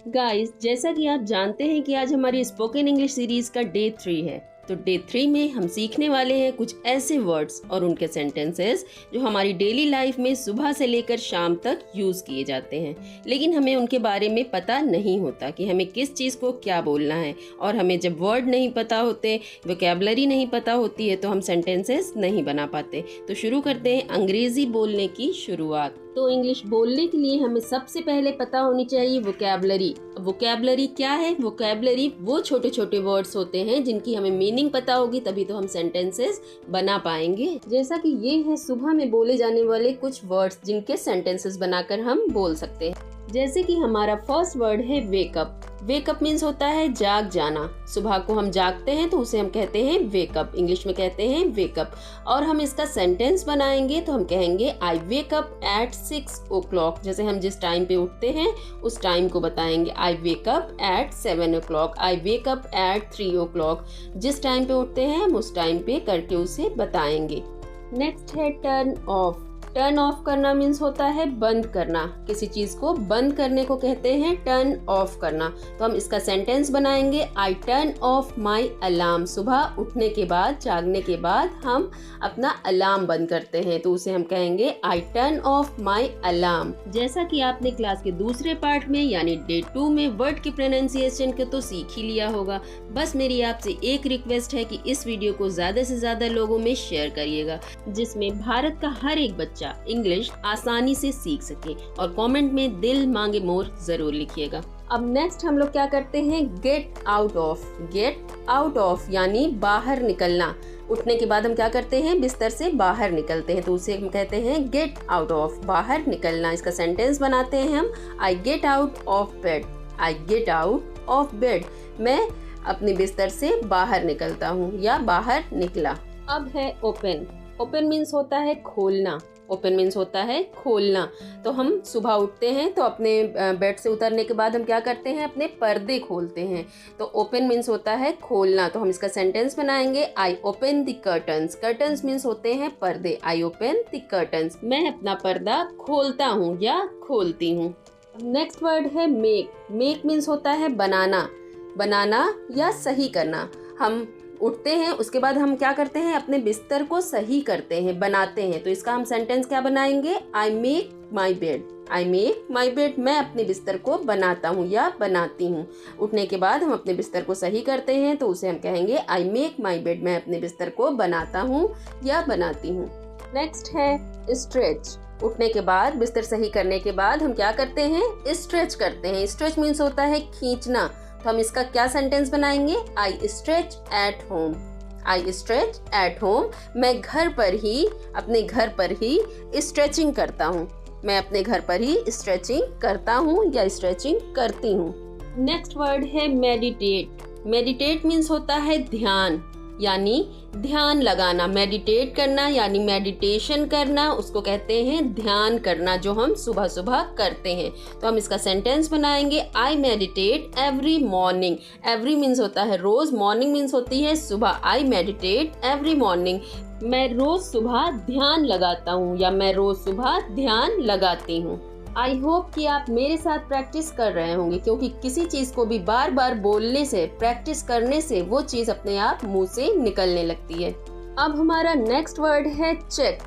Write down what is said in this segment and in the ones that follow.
Guys, जैसा कि आप जानते हैं कि आज हमारी स्पोकन इंग्लिश सीरीज का डे 3 है। तो डे 3 में हम सीखने वाले हैं कुछ ऐसे वर्ड्स और उनके सेंटेंसेस जो हमारी डेली लाइफ में सुबह से लेकर शाम तक यूज किए जाते हैं, लेकिन हमें उनके बारे में पता नहीं होता कि हमें किस चीज़ को क्या बोलना है। और हमें जब वर्ड नहीं पता होते, वोकैबुलरी नहीं पता होती है, तो हम सेंटेंसेस नहीं बना पाते। तो शुरू करते हैं अंग्रेजी बोलने की शुरुआत। तो इंग्लिश बोलने के लिए हमें सबसे पहले पता होनी चाहिए वोकैबुलरी। वोकैबुलरी क्या है? वोकैबुलरी वो छोटे छोटे वर्ड्स होते हैं जिनकी हमें मीनिंग पता होगी, तभी तो हम सेंटेंसेस बना पाएंगे। जैसा कि ये है सुबह में बोले जाने वाले कुछ वर्ड्स जिनके सेंटेंसेस बनाकर हम बोल सकते हैं। जैसे कि हमारा फर्स्ट वर्ड है वेकअप। वेकअप मीन्स होता है जाग जाना। सुबह को हम जागते हैं तो उसे हम कहते हैं वेकअप, इंग्लिश में कहते हैं वेकअप। और हम इसका सेंटेंस बनाएंगे तो हम कहेंगे आई वेकअप एट 6 o'clock। जैसे हम जिस टाइम पे उठते हैं उस टाइम को बताएंगे। I wake up at 7 o'clock, I wake up at 3 o'clock। जिस टाइम पे उठते हैं हम उस टाइम पे करके उसे बताएंगे। नेक्स्ट है टर्न ऑफ। टर्न ऑफ करना मीन्स होता है बंद करना। किसी चीज को बंद करने को कहते हैं टर्न ऑफ करना। तो हम इसका सेंटेंस बनाएंगे I turn of my alarm. सुबह उठने के बाद, जागने के बाद हम अपना अलार्म बंद करते हैं तो उसे हम कहेंगे I turn of my alarm. जैसा कि आपने क्लास के दूसरे पार्ट में यानी डे 2 में वर्ड के प्रोनाउंसिएशन को तो सीख ही लिया होगा। बस मेरी आपसे एक रिक्वेस्ट है कि इस वीडियो को ज्यादा से ज्यादा लोगों में शेयर करिएगा, जिसमें भारत का हर एक बच्चा इंग्लिश आसानी से सीख सके। और कमेंट में दिल मांगे मोर जरूर लिखिएगा। अब नेक्स्ट हम लोग क्या करते हैं? Get out of. Get out of यानी बाहर निकलना। उठने के बाद हम क्या करते हैं? बिस्तर से बाहर निकलते हैं तो उसे हम कहते हैं गेट आउट ऑफ, बाहर निकलना। इसका सेंटेंस बनाते हैं हम I get out of bed. I get out of bed, मैं अपने बिस्तर से बाहर निकलता हूँ या बाहर निकला। अब है ओपन। ओपन मीन्स होता है खोलना। ओपन मीन्स होता है खोलना। तो हम सुबह उठते हैं तो अपने बेड से उतरने के बाद हम क्या करते हैं? अपने पर्दे खोलते हैं। तो ओपन मीन्स होता है खोलना। तो हम इसका सेंटेंस बनाएंगे I open the curtains. Curtains means होते हैं पर्दे। आई ओपन द कर्टन्स, मैं अपना पर्दा खोलता हूँ या खोलती हूँ। नेक्स्ट वर्ड है मेक। मेक मीन्स होता है बनाना। बनाना या सही करना। हम उठते हैं, उसके बाद हम क्या करते हैं? अपने बिस्तर को सही करते हैं, बनाते हैं। तो इसका हम सेंटेंस क्या बनाएंगे? I make my bed. I make my bed, मैं अपने बिस्तर को बनाता हूँ या बनाती हूँ। उठने के बाद हम अपने बिस्तर को सही करते हैं तो उसे हम कहेंगे आई मेक माई बेड, मैं अपने बिस्तर को बनाता हूँ या बनाती हूँ। नेक्स्ट है स्ट्रेच। उठने के बाद, बिस्तर सही करने के बाद हम क्या करते हैं? स्ट्रेच करते हैं। स्ट्रेच मीन्स होता है खींचना। तो हम इसका क्या सेंटेंस बनाएंगे? I stretch at home. I stretch at home, मैं घर पर ही, अपने घर पर ही स्ट्रेचिंग करता हूँ। मैं अपने घर पर ही स्ट्रेचिंग करता हूँ या स्ट्रेचिंग करती हूँ। नेक्स्ट वर्ड है मेडिटेट। मेडिटेट मीन्स होता है ध्यान यानी ध्यान लगाना। मेडिटेट करना यानी मेडिटेशन करना, उसको कहते हैं ध्यान करना, जो हम सुबह सुबह करते हैं। तो हम इसका सेंटेंस बनाएंगे I meditate every morning. Every means होता है रोज, मॉर्निंग मीन्स होती है सुबह। आई मेडिटेट एवरी मॉर्निंग, मैं रोज सुबह ध्यान लगाता हूँ या मैं रोज सुबह ध्यान लगाती हूँ। आई होप कि आप मेरे साथ प्रैक्टिस कर रहे होंगे, क्योंकि किसी चीज़ को भी बार बार बोलने से, प्रैक्टिस करने से वो चीज़ अपने आप मुंह से निकलने लगती है। अब हमारा नेक्स्ट वर्ड है चेक।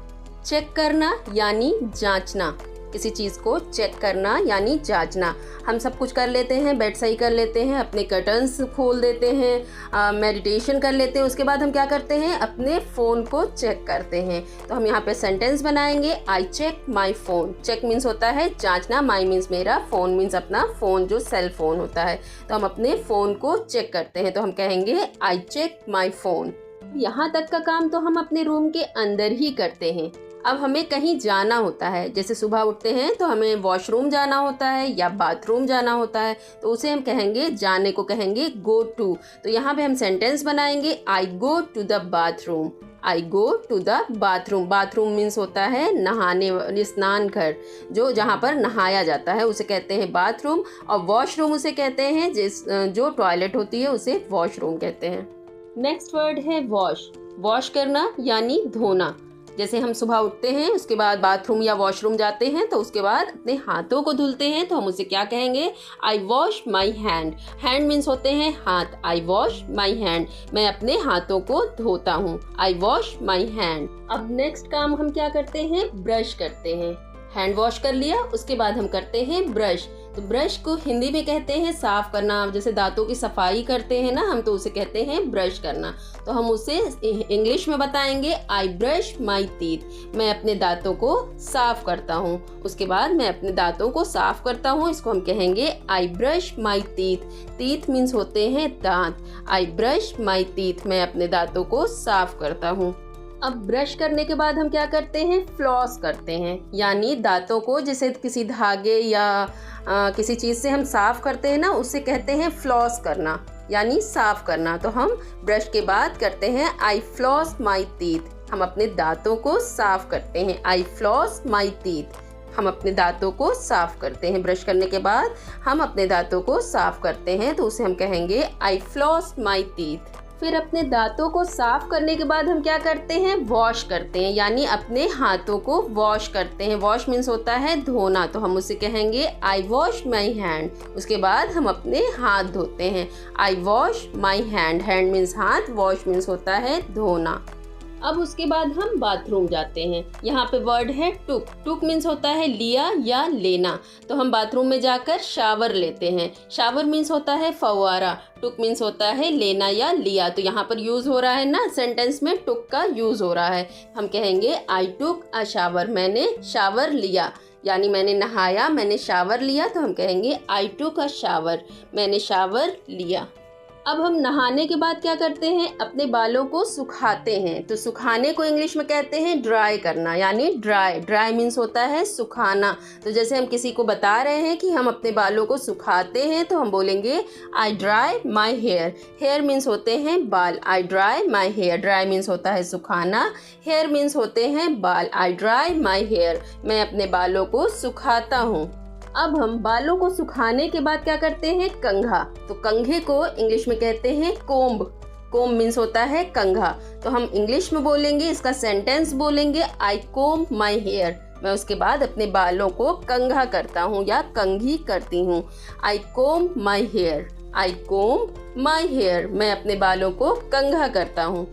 चेक करना यानी जांचना। किसी चीज़ को चेक करना यानी जांचना। हम सब कुछ कर लेते हैं, बेड सही कर लेते हैं, अपने कर्टन्स खोल देते हैं, मेडिटेशन कर लेते हैं, उसके बाद हम क्या करते हैं? अपने फ़ोन को चेक करते हैं। तो हम यहाँ पे सेंटेंस बनाएंगे I check my phone. Check means होता है जांचना, माई मीन्स मेरा, फ़ोन मीन्स अपना फ़ोन जो सेल फ़ोन होता है। तो हम अपने फ़ोन को चेक करते हैं तो हम कहेंगे आई चेक माई फ़ोन। यहाँ तक का काम तो हम अपने रूम के अंदर ही करते हैं। अब हमें कहीं जाना होता है, जैसे सुबह उठते हैं तो हमें वॉशरूम जाना होता है या बाथरूम जाना होता है, तो उसे हम कहेंगे, जाने को कहेंगे गो टू। तो यहाँ पे हम सेंटेंस बनाएंगे I go to the bathroom. I go to the bathroom. Bathroom means होता है नहाने, स्नान घर, जो जहाँ पर नहाया जाता है उसे कहते हैं बाथरूम। और वॉशरूम उसे कहते हैं जो टॉयलेट होती है उसे वॉशरूम कहते हैं। नेक्स्ट वर्ड है वॉश। वॉश करना यानी धोना। जैसे हम सुबह उठते हैं, उसके बाद बाथरूम या वॉशरूम जाते हैं, तो उसके बाद अपने हाथों को धुलते हैं, तो हम उसे क्या कहेंगे? I wash my hand. Hand means होते हैं हाथ। आई वॉश माई हैंड, मैं अपने हाथों को धोता हूँ। आई वॉश माई हैंड। अब नेक्स्ट काम हम क्या करते हैं? ब्रश करते हैं। हैंड वॉश कर लिया, उसके बाद हम करते हैं ब्रश। तो ब्रश को हिंदी में कहते हैं साफ करना। जैसे दांतों की सफाई करते हैं ना हम, तो उसे कहते हैं ब्रश करना। तो हम उसे इंग्लिश में बताएंगे आई ब्रश माई टीथ। मैं अपने दांतों को साफ करता हूँ। उसके बाद मैं अपने दांतों को साफ करता हूँ, इसको हम कहेंगे I brush my teeth. Teeth means होते हैं दांत। आई ब्रश माई टीथ, मैं अपने दांतों को साफ करता हूँ। अब ब्रश करने के बाद हम क्या करते हैं? फ्लॉस करते हैं, यानी दांतों को जैसे किसी धागे या किसी चीज़ से हम साफ करते हैं ना, उसे कहते हैं फ्लॉस करना, यानी साफ करना। तो हम ब्रश के बाद करते हैं आई फ्लॉस माई टीथ। हम अपने दांतों को साफ करते हैं। आई फ्लॉस माई टीथ, हम अपने दांतों को साफ करते हैं। ब्रश करने के बाद हम अपने दांतों को साफ करते हैं, तो उसे हम कहेंगे आई फ्लॉस माई टीथ। फिर अपने दांतों को साफ करने के बाद हम क्या करते हैं? वॉश करते हैं, यानी अपने हाथों को वॉश करते हैं। वॉश मीन्स होता है धोना, तो हम उसे कहेंगे आई वॉश माई हैंड। उसके बाद हम अपने हाथ धोते हैं। I wash my hand. Hand means हाथ, वॉश मीन्स होता है धोना। अब उसके बाद हम बाथरूम जाते हैं। यहाँ पे वर्ड है टुक। टुक मीन्स होता है लिया या लेना। तो हम बाथरूम में जाकर शावर लेते हैं। शावर मीन्स होता है फव्वारा। टुक मीन्स होता है लेना या लिया। तो यहाँ पर यूज हो रहा है ना, सेंटेंस में टुक का यूज हो रहा है। हम कहेंगे आई टुक अ शावर। मैंने शावर लिया, यानी मैंने नहाया, मैंने शावर लिया। तो हम कहेंगे आई टुक अ शावर। मैंने शावर लिया। अब हम नहाने के बाद क्या करते हैं? अपने बालों को सुखाते हैं। तो सुखाने को इंग्लिश में कहते हैं ड्राई करना, यानी ड्राई। ड्राई मीन्स होता है सुखाना। तो जैसे हम किसी को बता रहे हैं कि हम अपने बालों को सुखाते हैं, तो हम बोलेंगे I dry my hair. Hair means होते हैं बाल। I dry my hair. Dry means होता है सुखाना, हेयर मीन्स होते हैं बाल। आई ड्राई माई हेयर, मैं अपने बालों को सुखाता हूँ। अब हम बालों को सुखाने के बाद क्या करते हैं? कंघा। तो कंघे को इंग्लिश में कहते हैं कोम्ब। कोम्ब मीन्स होता है कंघा। तो हम इंग्लिश में बोलेंगे, इसका सेंटेंस बोलेंगे आई कोम्ब माई हेयर। मैं उसके बाद अपने बालों को कंघा करता हूँ या कंघी करती हूँ। I comb my hair. I comb my hair, मैं अपने बालों को कंघा करता हूँ।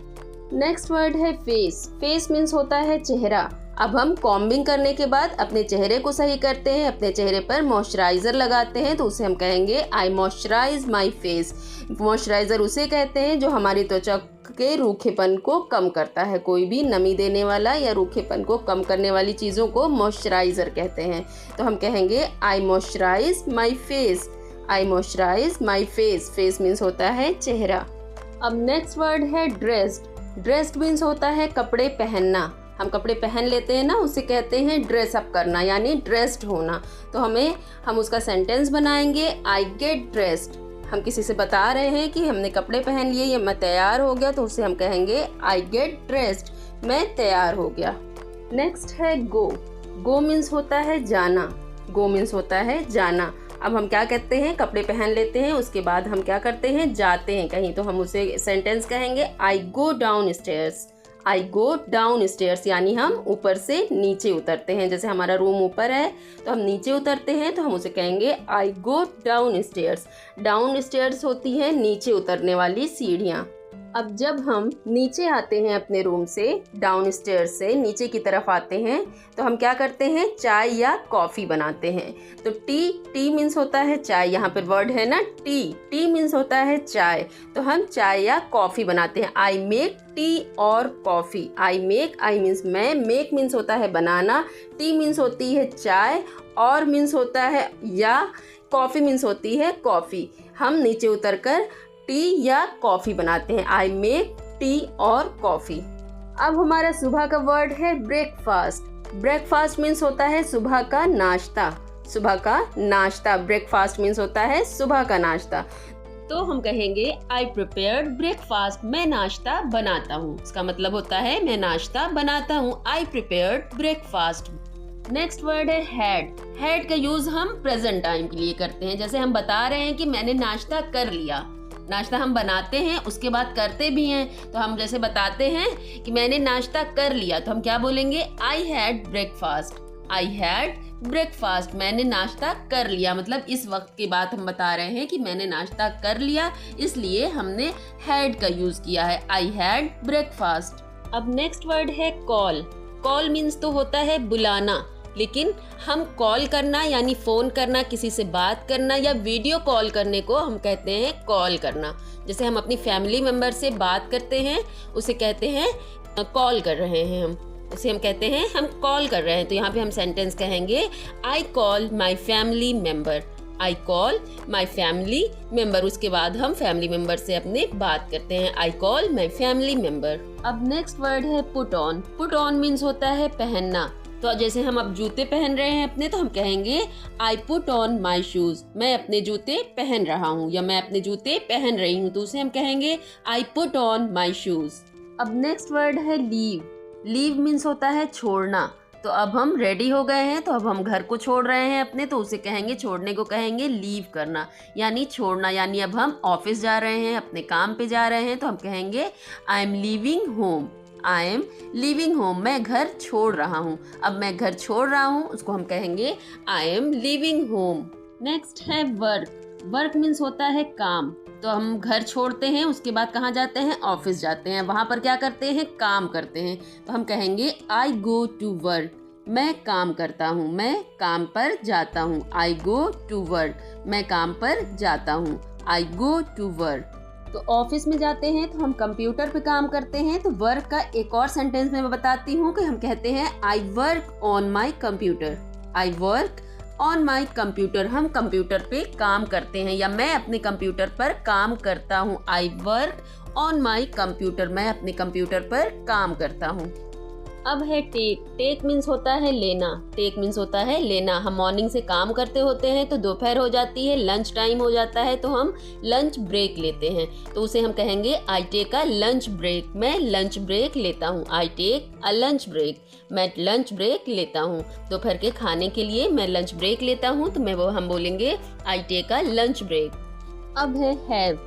नेक्स्ट वर्ड है फेस। फेस मीन्स होता है चेहरा। अब हम कॉम्बिंग करने के बाद अपने चेहरे को सही करते हैं, अपने चेहरे पर मॉइस्चराइज़र लगाते हैं। तो उसे हम कहेंगे I moisturise my face. Moisturiser उसे कहते हैं जो हमारी त्वचा के रूखेपन को कम करता है। कोई भी नमी देने वाला या रूखेपन को कम करने वाली चीज़ों को मॉइस्चराइज़र कहते हैं। तो हम कहेंगे I moisturise my face. I moisturise my face. Face means होता है चेहरा। अब नेक्स्ट वर्ड है ड्रेस्ड। ड्रेस्ड मीन्स होता है कपड़े पहनना। हम कपड़े पहन लेते हैं ना, उसे कहते हैं ड्रेस अप करना, यानी ड्रेस्ड होना। तो हम उसका सेंटेंस बनाएंगे आई गेट ड्रेस्ड। हम किसी से बता रहे हैं कि हमने कपड़े पहन लिए या मैं तैयार हो गया, तो उसे हम कहेंगे आई गेट ड्रेस्ड। मैं तैयार हो गया। नेक्स्ट है गो। गो मीन्स होता है जाना। गो मीन्स होता है जाना। अब हम क्या कहते हैं? कपड़े पहन लेते हैं, उसके बाद हम क्या करते हैं? जाते हैं कहीं। तो हम उसे सेंटेंस कहेंगे I go down stairs. I go down stairs, यानी हम ऊपर से नीचे उतरते हैं। जैसे हमारा रूम ऊपर है तो हम नीचे उतरते हैं, तो हम उसे कहेंगे I go downstairs. Downstairs होती हैं नीचे उतरने वाली सीढ़ियाँ। अब जब हम नीचे आते हैं अपने रूम से, डाउन स्टेयर्स से नीचे की तरफ आते हैं, तो हम क्या करते हैं? चाय या कॉफ़ी बनाते हैं। तो टी मीन्स होता है चाय। यहाँ पर वर्ड है ना टी मीन्स होता है चाय। तो हम चाय या कॉफ़ी बनाते हैं। आई मेक टी और कॉफ़ी। आई मीन्स मैं, मेक मीन्स होता है बनाना, टी मीन्स होती है चाय, और मीन्स होता है या, कॉफ़ी मीन्स होती है कॉफ़ी। हम नीचे उतरकर टी या कॉफ़ी बनाते हैं। आई मेक टी और कॉफ़ी। अब हमारा सुबह का वर्ड है ब्रेकफास्ट। ब्रेकफास्ट मीन्स होता है सुबह का नाश्ता। सुबह का नाश्ता। ब्रेकफास्ट मीन्स होता है सुबह का नाश्ता। तो हम कहेंगे आई प्रिपेयर्ड ब्रेकफास्ट। मैं नाश्ता बनाता हूँ। इसका मतलब होता है मैं नाश्ता बनाता हूँ। आई प्रिपेयर्ड ब्रेकफास्ट। नेक्स्ट वर्ड है हैड। हैड का यूज हम प्रेजेंट टाइम के लिए करते हैं। जैसे हम बता रहे हैं कि मैंने नाश्ता कर लिया, नाश्ता हम बनाते हैं, उसके बाद करते भी हैं। तो हम जैसे बताते हैं कि मैंने नाश्ता कर लिया, तो हम क्या बोलेंगे, I had breakfast. I had breakfast, मैंने नाश्ता कर लिया, मतलब इस वक्त की बात हम बता रहे हैं कि मैंने नाश्ता कर लिया, इसलिए हमने हैड का यूज किया है, आई हैड ब्रेकफास्ट। अब नेक्स्ट वर्ड है कॉल। कॉल मीन्स तो होता है बुलाना, लेकिन हम कॉल करना यानी फ़ोन करना, किसी से बात करना या वीडियो कॉल करने को हम कहते हैं कॉल करना। जैसे हम अपनी फैमिली मेम्बर से बात करते हैं, उसे कहते हैं कॉल कर रहे हैं हम, उसे हम कहते हैं हम कॉल कर रहे हैं। तो यहाँ पे हम सेंटेंस कहेंगे I call my family member. I call my family member, उसके बाद हम फैमिली मेम्बर से अपने बात करते हैं, I call my family member. अब नेक्स्ट वर्ड है put on. Put on means होता है पहनना। तो जैसे हम अब जूते पहन रहे हैं अपने, तो हम कहेंगे I put on my shoes. मैं अपने जूते पहन रहा हूँ या मैं अपने जूते पहन रही हूँ, तो उसे हम कहेंगे I put on my shoes. अब नेक्स्ट वर्ड है लीव। लीव मीन्स होता है छोड़ना। तो अब हम रेडी हो गए हैं, तो अब हम घर को छोड़ रहे हैं अपने, तो उसे कहेंगे, छोड़ने को कहेंगे लीव करना, यानी छोड़ना। यानी अब हम ऑफिस जा रहे हैं, अपने काम पे जा रहे हैं, तो हम कहेंगे I am leaving home. I am leaving home, मैं घर छोड़ रहा हूँ। अब मैं घर छोड़ रहा हूँ, उसको हम कहेंगे I am leaving home. Next है वर्क। वर्क मीन्स होता है काम। तो हम घर छोड़ते हैं, उसके बाद कहाँ जाते हैं, ऑफिस जाते हैं, वहाँ पर क्या करते हैं, काम करते हैं। तो हम कहेंगे आई गो टू वर्क। मैं काम करता हूँ, मैं काम पर जाता हूँ, आई गो टू वर्क, मैं काम पर जाता हूँ, आई गो टू वर्क। तो ऑफिस में जाते हैं तो हम कंप्यूटर पे काम करते हैं। तो वर्क का एक और सेंटेंस में मैं बताती हूँ कि हम कहते हैं I work on my computer. I work on my computer, हम कंप्यूटर पे काम करते हैं या मैं अपने कंप्यूटर पर काम करता हूँ। I work on my computer, मैं अपने कंप्यूटर पर काम करता हूँ। अब है टेक। टेक मीन्स होता है लेना। टेक मीन्स होता है लेना। हम मॉर्निंग से काम करते होते हैं, तो दोपहर हो जाती है, लंच टाइम हो जाता है, तो हम लंच ब्रेक लेते हैं। तो उसे हम कहेंगे I take a lunch break. मैं लंच ब्रेक लेता हूँ, I take a lunch break, मैं लंच ब्रेक लेता हूँ। दोपहर के खाने के लिए मैं लंच ब्रेक लेता हूँ, तो हम बोलेंगे I take a lunch break. अब है have.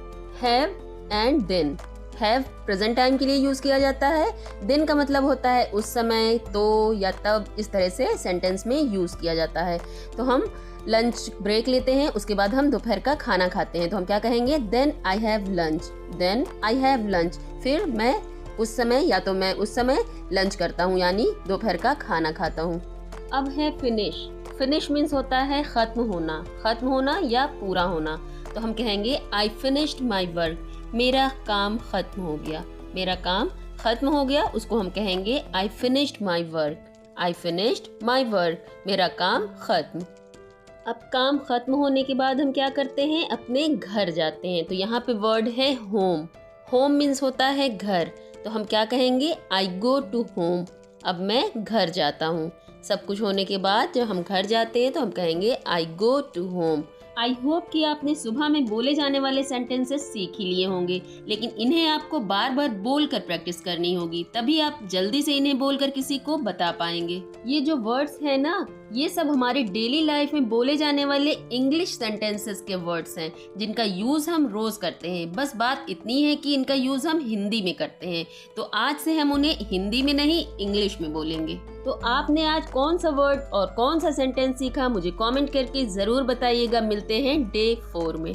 Have and then. Have present time के लिए यूज किया जाता है। दिन का मतलब होता है उस समय, तो या तब, इस तरह से सेंटेंस में यूज किया जाता है। तो हम लंच ब्रेक लेते हैं, उसके बाद हम दोपहर का खाना खाते हैं, तो हम क्या कहेंगे, then I have lunch. Then I have lunch, फिर मैं उस समय या तो मैं उस समय लंच करता हूँ, यानी दोपहर का खाना खाता हूँ। अब है फिनिश। फिनिश मीन्स होता है खत्म होना, खत्म होना या पूरा होना। तो हम कहेंगे आई फिनिश्ड माई वर्क। मेरा काम खत्म हो गया, मेरा काम खत्म हो गया, उसको हम कहेंगे I finished my work. I finished my work, मेरा काम खत्म। अब काम खत्म होने के बाद हम क्या करते हैं, अपने घर जाते हैं। तो यहाँ पे वर्ड है होम। होम मीन्स होता है घर। तो हम क्या कहेंगे, आई गो टू होम। अब मैं घर जाता हूँ। सब कुछ होने के बाद जब हम घर जाते हैं तो हम कहेंगे I go to home. I hope कि आपने सुबह में बोले जाने वाले सेंटेंसेस सीख ही लिए होंगे, लेकिन इन्हें आपको बार बार बोलकर प्रैक्टिस करनी होगी, तभी आप जल्दी से इन्हें बोलकर किसी को बता पाएंगे। ये जो वर्ड्स हैं ना, ये सब हमारे डेली लाइफ में बोले जाने वाले इंग्लिश सेंटेंसेस के वर्ड्स हैं, जिनका यूज हम रोज करते हैं। बस बात इतनी है कि इनका यूज हम हिंदी में करते हैं, तो आज से हम उन्हें हिंदी में नहीं, इंग्लिश में बोलेंगे। तो आपने आज कौन सा वर्ड और कौन सा सेंटेंस सीखा, मुझे कमेंट करके जरूर बताइएगा। मिलते हैं डे 4 में।